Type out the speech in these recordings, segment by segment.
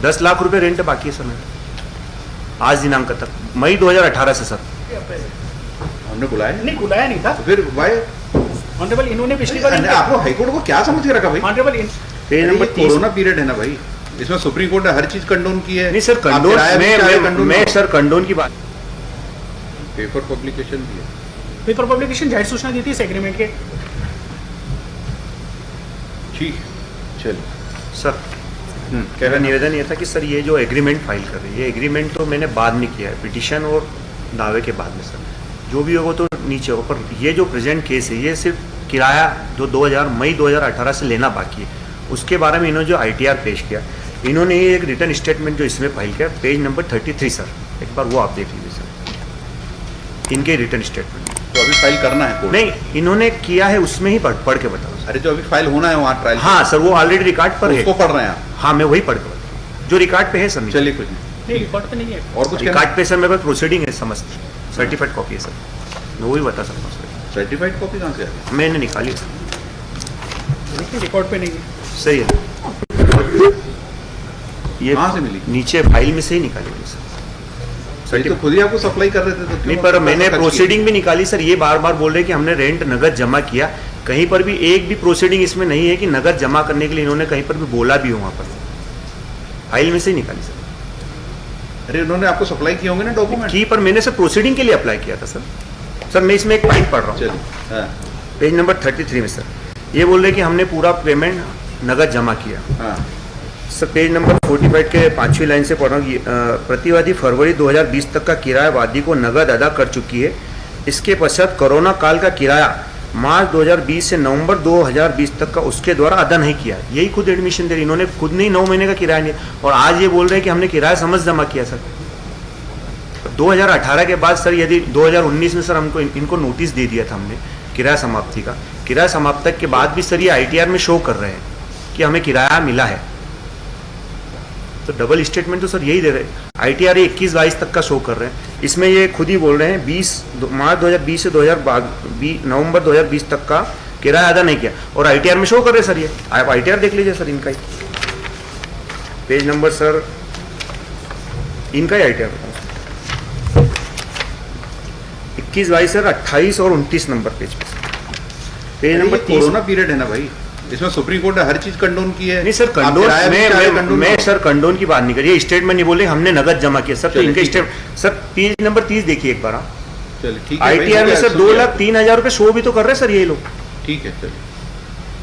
10 लाख रुपए रेंट बाकी है सर मेरा आज दिनांक तक, मई 2018 से सर। हमने बुलाया नहीं, बुलाया नहीं था। तो फिर वाई ऑनरेबल इन्होंने पिछली बार आपको हाईकोर्ट को क्या समझ के रखा भाई? Honourable page number 30 corona period है ना भाई, इसमें सुप्रीम कोर्ट ने हर चीज कंडोन की है। नहीं सर, कंडोन मैं सर कंडोन की बात, पेपर पब्लिकेशन भी है, पेपर पब्लिकेशन जाहिर सूचना दी थी इस एग्रीमेंट के। ठीक चल सर मेरा निवेदन ये था कि सर ये जो एग्रीमेंट फाइल कर रही है, ये एग्रीमेंट तो मैंने बाद में किया है, पिटीशन और दावे के बाद में सर, जो भी होगा तो नीचे होगा, पर ये जो प्रेजेंट केस है ये सिर्फ किराया जो मई 2018 से लेना बाकी है, उसके बारे में इन्होंने जो ITR पेश किया, इन्होंने ये एक रिटर्न स्टेटमेंट जो इसमें फाइल किया, पेज नंबर 33 सर, एक बार वो आप देख लीजिए सर, इनके रिटर्न स्टेटमेंट। तो अभी फाइल करना है कोर्ट? नहीं, इन्होंने किया है उसमें ही पढ़ के बताओ। अरे जो अभी फाइल होना है वहाँ ट्रायल, हाँ सर, वो ऑलरेडी रिकॉर्ड पर है, उसको पढ़ रहे हैं आप? हाँ मैं वही पढ़ के बताऊँ जो रिकॉर्ड पे है सर। चलिए कुछ नहीं, रिकॉर्ड पे नहीं है और कुछ रिकॉर्ड पे सर मेरे पास प्रोसीडिंग है समस्त, सर्टिफाइड कॉपी है सर, मैं वही बता सकता हूँ सर। सर्टिफाइड कॉपी कहाँ से आ गई? मैंने निकाली देखिए रिकॉर्ड पे नहीं है। सही है, ये कहाँ से मिली? नीचे फाइल में से ही निकाली मैंने सर। तो खुद ही आपको सप्लाई कर रहे थे तो नहीं, पर मैंने प्रोसीडिंग भी निकाली सर, ये बार बार बोल रहे कि हमने रेंट नगद जमा किया, कहीं पर भी एक भी प्रोसीडिंग इसमें नहीं है कि नगद जमा करने के लिए इन्होंने कहीं पर भी बोला भी हो, वहाँ पर फाइल में से ही निकाली सर। अरे उन्होंने आपको सप्लाई किए होंगे ना डॉक्यूमेंट की, पर मैंने सर प्रोसीडिंग के लिए अप्लाई किया था सर। सर मैं इसमें एक पॉइंट पढ़ रहा हूँ, चलिए पेज नंबर 33 में सर, ये बोल रहे कि हमने पूरा पेमेंट नगद जमा किया। हाँ सर पेज नंबर 45 के 5वीं लाइन से पढ़ रहा हूँ, प्रतिवादी फरवरी 2020 तक का किराया वादी को नगद अदा कर चुकी है, इसके पश्चात कोरोना काल का किराया मार्च 2020 से नवंबर 2020 तक का उसके द्वारा अदा नहीं किया। यही खुद एडमिशन दे रही, इन्होंने खुद नहीं 9 महीने का किराया नहीं, और आज ये बोल रहे हैं कि हमने किराया समझ जमा किया सर। 2018 के बाद सर यदि 2019 में सर हमको इनको नोटिस दे दिया था हमने किराया समाप्ति का, किराया समाप्ति के बाद भी सर ये ITR में शो कर रहे हैं कि हमें किराया मिला है, तो डबल स्टेटमेंट तो सर यही दे रहे हैं। ITR 21-22 तक का शो कर रहे हैं, इसमें ये खुद ही बोल रहे हैं मार्च 2020 से नवंबर 2020 तक का किराया अदा नहीं किया, और ITR में शो कर रहे हैं सर। ये आप ITR देख लीजिए सर, इनका ही पेज नंबर सर, इनका ही ITR 21-22 सर, 28 और 29 नंबर पेज पे, पेज नंबर 30। कोरोना पीरियड है ना भाई, इसमें सुप्रीम कोर्ट ने हर चीज कंडोन की है। नहीं सर, कंडोन मैं सर कंडोन की बात नहीं करी, स्टेटमेंट नहीं बोले हमने नगद जमा किया सर, तो इनके स्टेटमेंट सर पेज नंबर 30 देखिए एक बार। चलिए ठीक है, ITR में सर 2,03,000 रुपए शो भी तो कर रहे हैं सर ये लोग। ठीक है चलिए,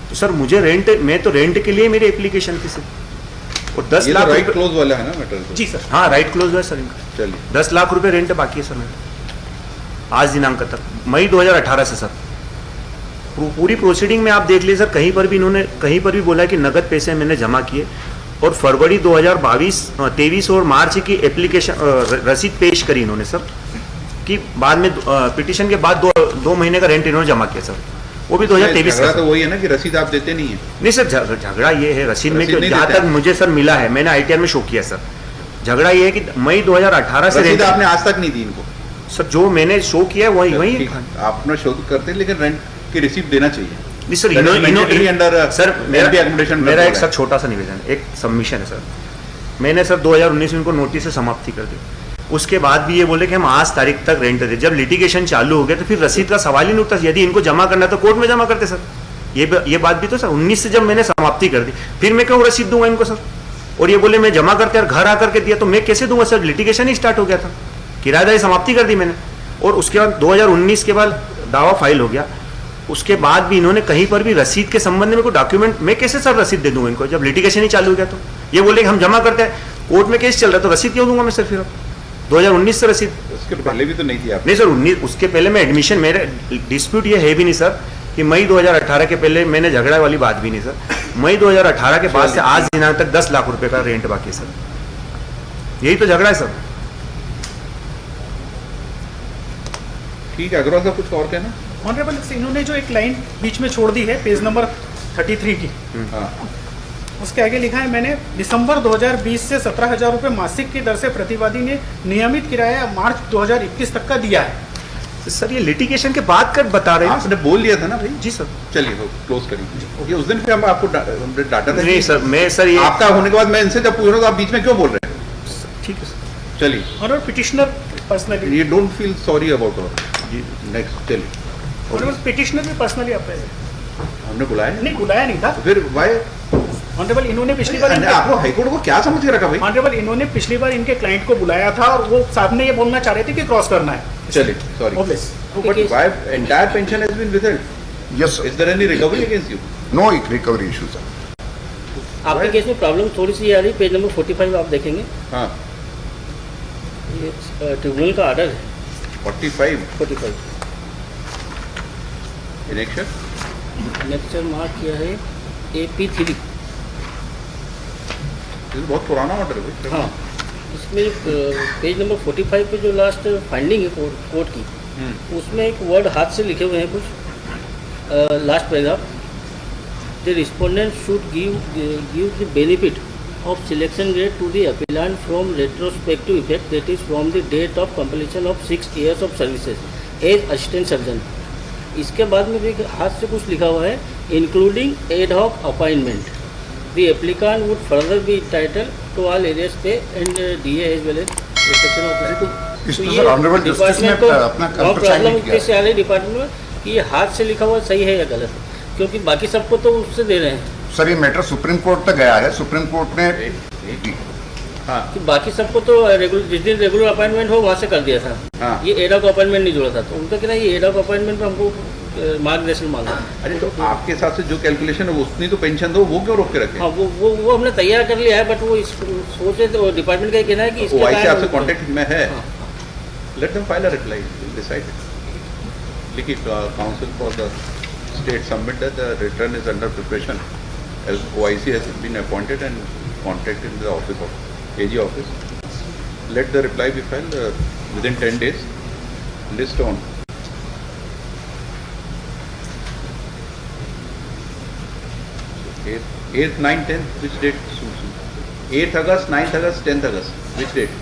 तो सर मुझे रेंट, मैं तो रेंट के लिए मेरी एप्लीकेशन थी सर, और 10 लाख राइट क्लोज वाला है ना मैटर? जी सर, हाँ राइट क्लोज है सर इनका। चलिए 10 लाख रुपए रेंट बाकी है सर मेरा आज दिनांक तक, मई 2018 से सर। पूरी प्रोसीडिंग में आप देख लीजिए सर, कहीं पर भी इन्होंने कहीं पर भी बोला कि नगद पैसे मैंने जमा किए, और फरवरी 2023 और मार्च की एप्लीकेशन रसीद पेश करी इन्होंने सर, कि बाद में पिटीशन के बाद 2 महीने का रेंट इन्होंने जमा किया सर, वो भी 2023 का। तो वही है ना कि रसीद आप देते नहीं है? नहीं सर, झगड़ा ये है रसीद में, जहाँ तक मुझे सर मिला है, मैंने ITR में शो किया सर, झगड़ा ये है कि मई 2018 से रसीद आपने आज तक नहीं दी इनको? सर जो मैंने शो किया है वही आपने शो करते, लेकिन रेंट की रिसीप्ट देना चाहिए। नहीं सर, सर मेरा एक सर छोटा सा निवेदन, एक सबमिशन है सर, मैंने सर 2019 में इनको नोटिस से समाप्ति कर दी, उसके बाद भी ये बोले कि हम आज तारीख तक रेंट दे। जब लिटिगेशन चालू हो गया तो फिर रसीद का सवाल ही नहीं उठता, यदि इनको जमा करना तो कोर्ट में जमा करते सर। ये बात भी तो सर 19 से जब मैंने समाप्ति कर दी, फिर मैं क्यों रसीद दूंगा इनको सर? और ये बोले मैं जमा करते और घर आकर के दिया, तो मैं कैसे दूंगा सर? लिटिगेशन ही स्टार्ट हो गया था, किराएदारी समाप्ति कर दी मैंने, और उसके बाद 2019 के बाद दावा फाइल हो गया, उसके बाद भी इन्होंने कहीं पर भी रसीद के संबंध में कोई डॉक्यूमेंट, मैं कैसे सर रसीद दे दूंगा इनको जब लिटिगेशन ही चालू हो गया? तो ये बोले कि हम जमा करते हैं, कोर्ट में केस चल रहा है, तो रसीद क्यों दूंगा मैं सर? फिर 2019 से रसीद, उसके पहले भी तो नहीं थी आप? नहीं सर, 19 उसके पहले मैं एडमिशन, मेरे डिस्प्यूट ये है भी नहीं सर कि मई 2018 के पहले मैंने झगड़ा वाली बात भी नहीं सर, मई 2018 के बाद से आज दिनांक तक 10 लाख रुपए का रेंट बाकी है सर, यही तो झगड़ा है सर। ठीक है, अग्रवाल साहब कुछ और कहना? ऑनरेबल इन्होंने जो एक लाइन बीच में छोड़ दी है पेज नंबर 33 की, उसके आगे लिखा है, मैंने दिसंबर 2020 से 17,000 रुपये मासिक की दर से प्रतिवादी ने नियमित किराया मार्च 2021 तक का दिया है। सर ये लिटिगेशन के बाद कर बता रहे हैं आपने बोल दिया था ना भाई। जी सर। चलिए हो क्लोज करिए। ओके, उस दिन फिर हम आपको डाटा था नहीं सर, मैं सर ये आपका होने के बाद मैं इनसे जब पूछ रहा हूँ तो आप बीच में क्यों बोल रहे हैं? ठीक है सर। चलिए, और पिटिशनर पर्सनली, ये डोंट फील सॉरी अबाउट जी। नेक्स्ट चलिए, और पिटिशनर भी पर्सनली आप हमने बुलाया नहीं, बुलाया नहीं था। तो फिर वाई ऑनरेबल इन्होंने पिछली बार आपको हाईकोर्ट को क्या समझ के रखा भाई? ऑनरेबल इन्होंने पिछली बार इनके क्लाइंट को बुलाया था और वो साहब ने ये बोलना चाह रहे थे कि क्रॉस करना है। चलिए, sorry, but why entire pension has been withheld? Yes is there any recovery against you? No recovery issue sir. आपके केस में प्रॉब्लम थोड़ी सी आ रही, पेज नंबर 45 आप देखेंगे, हाँ, ये ट्रिब्यूनल का ऑर्डर है 45 इनेक्शन लेक्चर मार्क किया है AP3। ये बहुत पुराना ऑर्डर है भाई। हाँ, इसमें पेज नंबर 45 पे जो लास्ट फाइंडिंग है कोर्ट की, उसमें एक वर्ड हाथ से लिखे हुए हैं कुछ, last paragraph, the respondent should give the benefit of selection grade to the appellant from retrospective effect, that is from the date of completion of 6 years of services as assistant surgeon। इसके बाद में भी हाथ से कुछ लिखा हुआ है, including ad hoc appointment, the applicant would further be entitled to all areas pay and DA as well as protection of इस तो सर ऑनरेबल जस्टिस ने अपना प्रॉब्लम कैसे आ रही डिपार्टमेंट में कि ये हाथ से लिखा हुआ सही है या गलत है, क्योंकि बाकी सबको तो उससे दे रहे हैं सर। ये मैटर सुप्रीम कोर्ट तक गया है, सुप्रीम कोर्ट ने हाँ, कि बाकी सबको तो जिस दिन रेगुलर अपॉइंटमेंट हो वहाँ से कर दिया था। हाँ। ये एड ऑफ अपॉइंटमेंट नहीं जुड़ा था, तो उनका कहना है ये एड ऑफ अपॉइंटमेंट पे हमको मार्गदर्शन मांगा। अरे तो आपके हिसाब से जो कैलकुलेशन है उतनी तो पेंशन दो, वो क्यों रोक के रखे? हाँ, वो हमने तैयार कर लिया है, बट वो सोचे तो डिपार्टमेंट का ये कहना है कि वो से आपसे कॉन्टेक्ट में है। हाँ। Let them file a reply, decide. लिखिए, council for the state submit that the return is under preparation, OIC has been appointed and contacted the office of AG office. Let the reply be filed within 10 days. List on 8th, 9th, 10th. Which date? 8th August, 9th August, 10th August. Which date?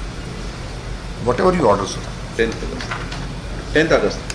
whatever you order sir। 10th August. 10th August.